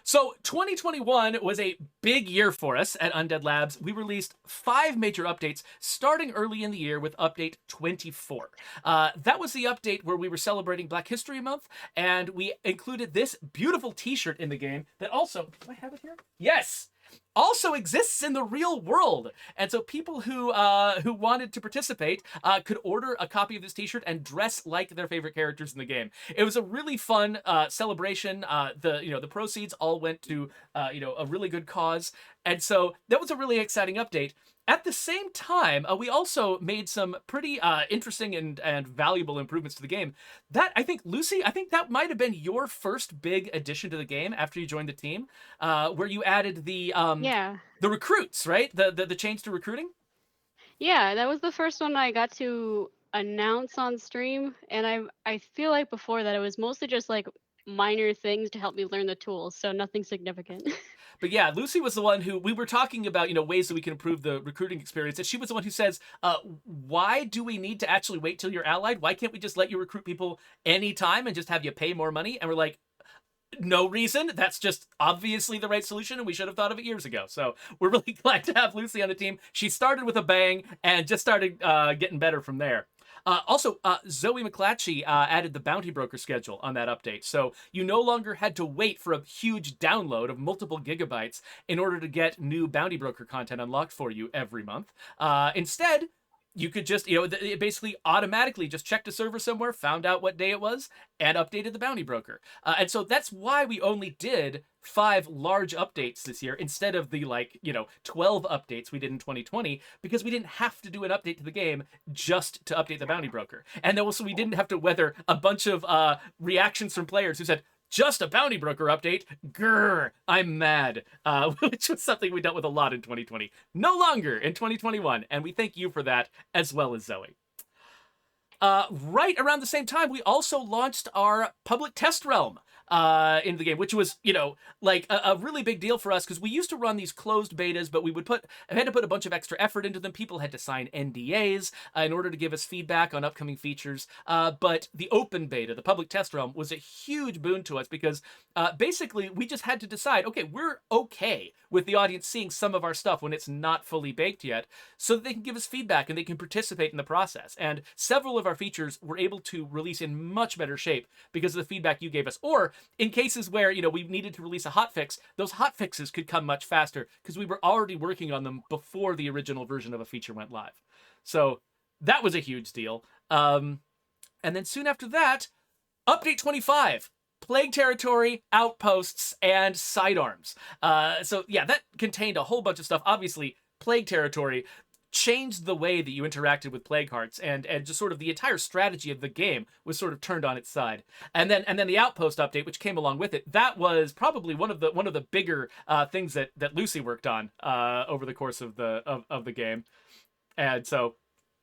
So 2021 was a big year for us at Undead Labs. We released 5 major updates, starting early in the year with update 24. That was the update where we were celebrating Black History Month, and we included this beautiful t-shirt in the game that also, do I have it here? Yes! Also exists in the real world, and so people who wanted to participate could order a copy of this T-shirt and dress like their favorite characters in the game. It was a really fun celebration. The proceeds all went to a really good cause, and so that was a really exciting update. At the same time, we also made some pretty interesting and valuable improvements to the game. That, I think, Lucy, I think that might have been your first big addition to the game after you joined the team, where you added Yeah. the recruits, right? The change to recruiting. Yeah, that was the first one I got to announce on stream, and I feel like before that it was mostly just like minor things to help me learn the tools, so nothing significant. But yeah, Lucy was the one who we were talking about, ways that we can improve the recruiting experience. And she was the one who says, why do we need to actually wait till you're allied? Why can't we just let you recruit people anytime and just have you pay more money? And we're like, no reason. That's just obviously the right solution, and we should have thought of it years ago. So we're really glad to have Lucy on the team. She started with a bang and just started getting better from there. Zoe McClatchy added the bounty broker schedule on that update. So you no longer had to wait for a huge download of multiple gigabytes in order to get new bounty broker content unlocked for you every month. Instead, you could just, it basically automatically just checked a server somewhere, found out what day it was, and updated the bounty broker. And so that's why we only did 5 large updates this year instead of the 12 updates we did in 2020, because we didn't have to do an update to the game just to update the bounty broker. And also we didn't have to weather a bunch of reactions from players who said, just a bounty broker update. Grr, I'm mad. Which was something we dealt with a lot in 2020. No longer in 2021, and we thank you for that, as well as Zoe. Right around the same time, we also launched our public test realm in the game, which was, a really big deal for us because we used to run these closed betas, but we had to put a bunch of extra effort into them. People had to sign NDAs in order to give us feedback on upcoming features. But the open beta, the public test realm, was a huge boon to us because basically we just had to decide, okay, we're okay with the audience seeing some of our stuff when it's not fully baked yet, so that they can give us feedback and they can participate in the process. And several of our features were able to release in much better shape because of the feedback you gave us. Or in cases where, we needed to release a hotfix, those hotfixes could come much faster because we were already working on them before the original version of a feature went live. So that was a huge deal. And then soon after that, update 25. Plague Territory, Outposts, and Sidearms. That contained a whole bunch of stuff. Obviously, Plague Territory changed the way that you interacted with plague hearts, and just sort of the entire strategy of the game was sort of turned on its side. And then the Outpost update, which came along with it, that was probably one of the bigger things that Lucy worked on over the course of the game. And so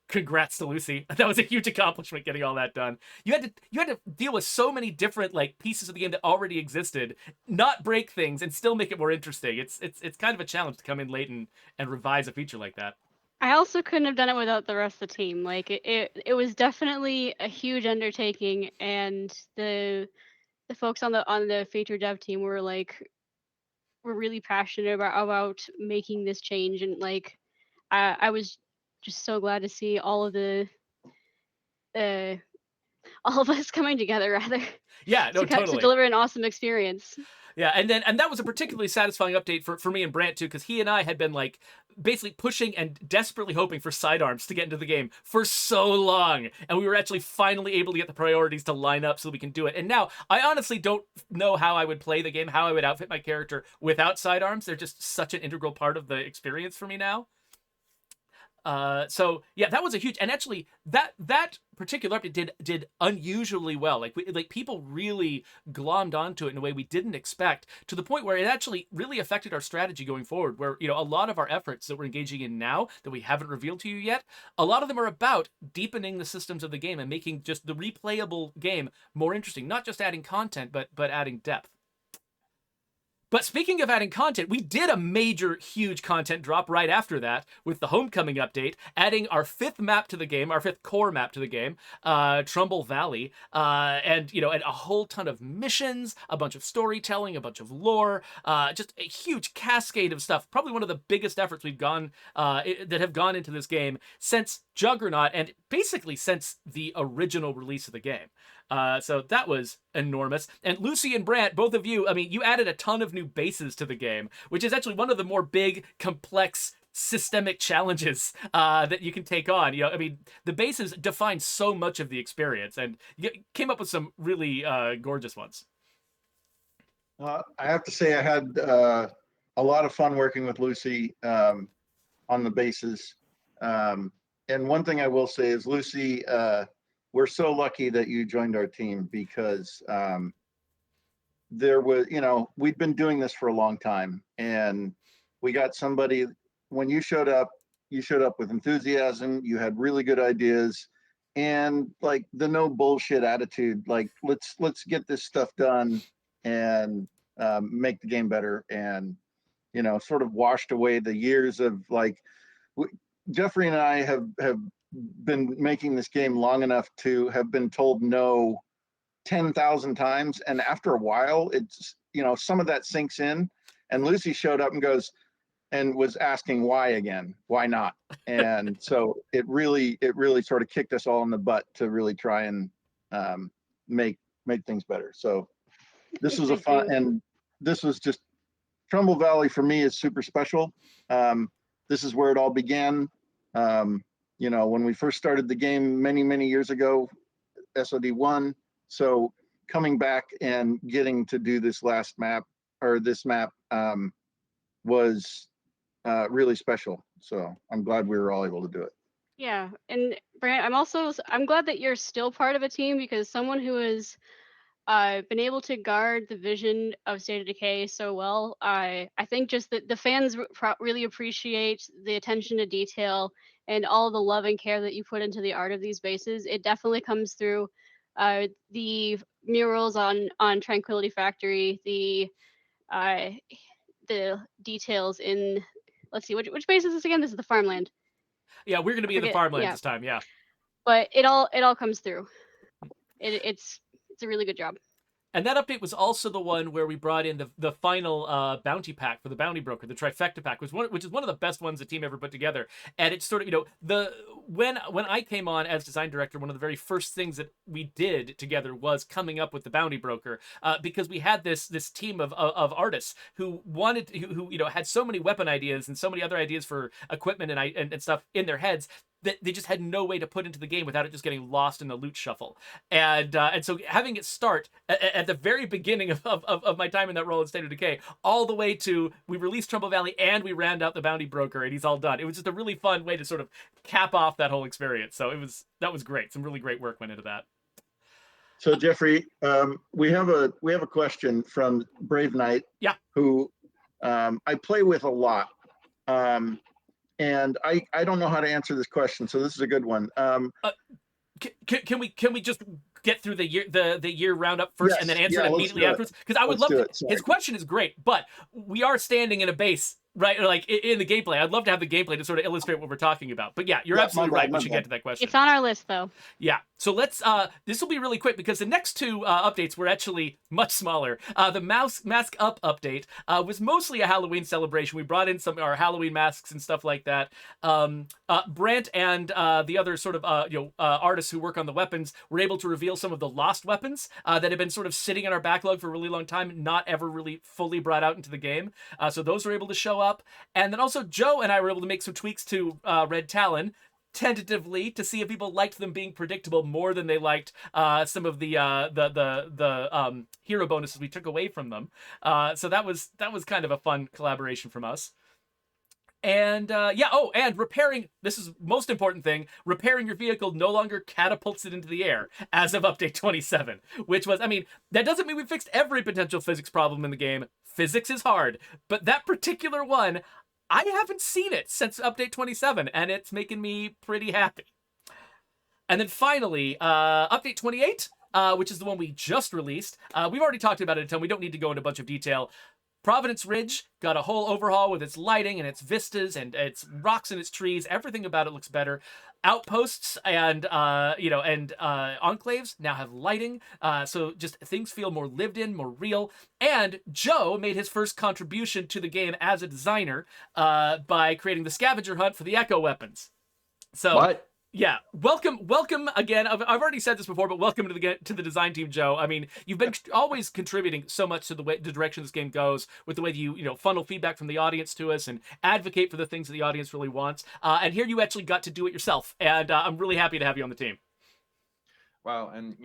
congrats to Lucy. That was a huge accomplishment getting all that done. You had to deal with so many different pieces of the game that already existed, not break things and still make it more interesting. It's kind of a challenge to come in late and revise a feature like that. I also couldn't have done it without the rest of the team. Like it was definitely a huge undertaking, and the folks on the feature dev team were really passionate about making this change, and I was just so glad to see uh all of us coming together rather Yeah, no, to totally. deliver an awesome experience. Yeah, and that was a particularly satisfying update for me and Brant too, because he and I had been basically pushing and desperately hoping for sidearms to get into the game for so long, and we were actually finally able to get the priorities to line up so we can do it. And now I honestly don't know how I would play the game, how I would outfit my character without sidearms. They're just such an integral part of the experience for me now. So yeah, that was a huge, and actually that particular update did unusually well. People really glommed onto it in a way we didn't expect, to the point where it actually really affected our strategy going forward. Where a lot of our efforts that we're engaging in now that we haven't revealed to you yet, a lot of them are about deepening the systems of the game and making just the replayable game more interesting. Not just adding content, but adding depth. But speaking of adding content, we did a major, huge content drop right after that with the Homecoming update, adding our fifth map to the game, our fifth core map to the game, Trumbull Valley, and and a whole ton of missions, a bunch of storytelling, a bunch of lore, just a huge cascade of stuff. Probably one of the biggest efforts we've gone that have gone into this game since Juggernaut, and basically since the original release of the game. So that was enormous. And Lucy and Brant, both of you, I mean, you added a ton of new bases to the game, which is actually one of the more big, complex, systemic challenges that you can take on. I mean, the bases define so much of the experience, and you came up with some really gorgeous ones. I have to say I had a lot of fun working with Lucy on the bases. And one thing I will say is, Lucy, we're so lucky that you joined our team, because there was, we'd been doing this for a long time, and we got somebody. When you showed up with enthusiasm. You had really good ideas, and like the no bullshit attitude. Like, let's get this stuff done and make the game better. And sort of washed away the years of like. Geoffrey and I have been making this game long enough to have been told no 10,000 times, and after a while, it's some of that sinks in. And Lucy showed up and was asking why again, why not? And so it really sort of kicked us all in the butt to really try and make things better. So this was a fun, and this was just Trumbull Valley for me is super special. This is where it all began. When we first started the game many years ago, SOD1. So coming back and getting to do this map was really special. So I'm glad we were all able to do it. Yeah, and Brant, I'm glad that you're still part of a team, because someone who has been able to guard the vision of State of Decay so well, I think just that the fans really appreciate the attention to detail and all the love and care that you put into the art of these bases. It definitely comes through. The murals on Tranquility Factory, the details in, let's see, which base is this again? This is the farmland. Yeah, we're gonna be in the farmland this time. Yeah, but it all comes through. It's a really good job. And that update was also the one where we brought in the final bounty pack for the bounty broker, the trifecta pack, which is one of the best ones the team ever put together. And it's sort of when I came on as design director, one of the very first things that we did together was coming up with the bounty broker, because we had this team of artists who had so many weapon ideas and so many other ideas for equipment and stuff in their heads that they just had no way to put into the game without it just getting lost in the loot shuffle. And so having it start at the very beginning of my time in that role in State of Decay, all the way to we released Trumbull Valley and we ran out the bounty broker and he's all done. It was just a really fun way to sort of cap off that whole experience. So that was great. Some really great work went into that. So Geoffrey, we have a question from Brave Knight. Yeah. Who I play with a lot. And I don't know how to answer this question, so this is a good one. Can we just get through the year roundup first, yes, and then answer it immediately afterwards? Because I would love to. His question is great, but we are standing in a base, right? Like in the gameplay. I'd love to have the gameplay to sort of illustrate what we're talking about. But yeah, you're absolutely right. We should get to that question. It's on our list, though. Yeah. So let's. This will be really quick because the next two updates were actually much smaller. The mask up update was mostly a Halloween celebration. We brought in some of our Halloween masks and stuff like that. Brant and the other sort of artists who work on the weapons were able to reveal some of the lost weapons that had been sort of sitting in our backlog for a really long time, not ever really fully brought out into the game. So those were able to show up. And then also Joe and I were able to make some tweaks to Red Talon, tentatively, to see if people liked them being predictable more than they liked some of the hero bonuses we took away from them. So that was kind of a fun collaboration from us. And and repairing, this is most important thing, repairing your vehicle no longer catapults it into the air as of update 27, which was, I mean, that doesn't mean we fixed every potential physics problem in the game. Physics is hard, but that particular one, I haven't seen it since update 27, and it's making me pretty happy. And then finally, update 28, which is the one we just released. We've already talked about it a ton. We don't need to go into a bunch of detail. Providence Ridge got a whole overhaul with its lighting and its vistas and its rocks and its trees. Everything about it looks better. Outposts and enclaves now have lighting, so just things feel more lived in, more real. And Joe made his first contribution to the game as a designer by creating the scavenger hunt for the echo weapons. So What? yeah, welcome again. I've already said this before, but welcome to the design team, Joe. I mean, you've been always contributing so much to the direction this game goes, with the way that you funnel feedback from the audience to us and advocate for the things that the audience really wants. And here you actually got to do it yourself, and I'm really happy to have you on the team. Wow, and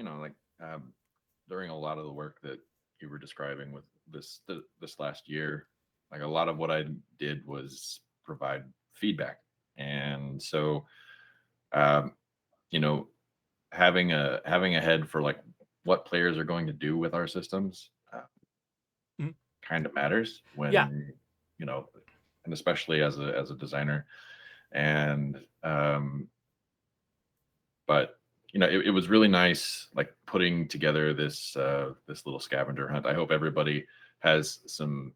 during a lot of the work that you were describing with this last year, like a lot of what I did was provide feedback, and so having a head for like what players are going to do with our systems kind of matters when and especially as a designer. And but it was really nice, like putting together this little scavenger hunt. I hope everybody has some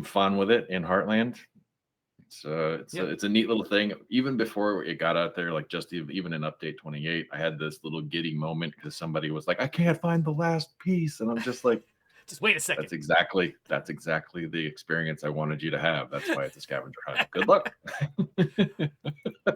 fun with it in Heartland. It's a neat little thing. Even before it got out there, like just even in update 28, I had this little giddy moment because somebody was like, I can't find the last piece. And I'm just like, just wait a second. That's exactly the experience I wanted you to have. That's why it's a scavenger hunt. Good luck.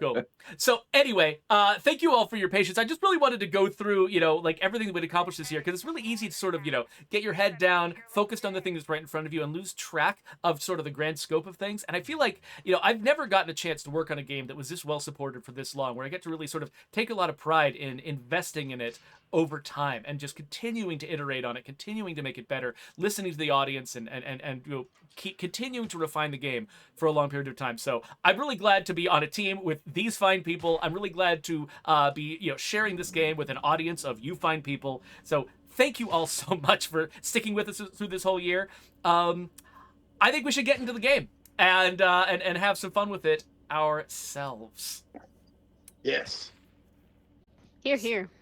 Cool. So anyway, thank you all for your patience. I just really wanted to go through, like everything that we'd accomplished this year, because it's really easy to sort of, get your head down, focused on the thing that's right in front of you, and lose track of sort of the grand scope of things. And I feel like, I've never gotten a chance to work on a game that was this well supported for this long, where I get to really sort of take a lot of pride in investing in it over time and just continuing to iterate on it, continuing to make it better, listening to the audience, and keep continuing to refine the game for a long period of time. So I'm really glad to be on a team with these fine people. I'm really glad to be sharing this game with an audience of you fine people. So thank you all so much for sticking with us through this whole year. I think we should get into the game and have some fun with it ourselves. Yes. Here.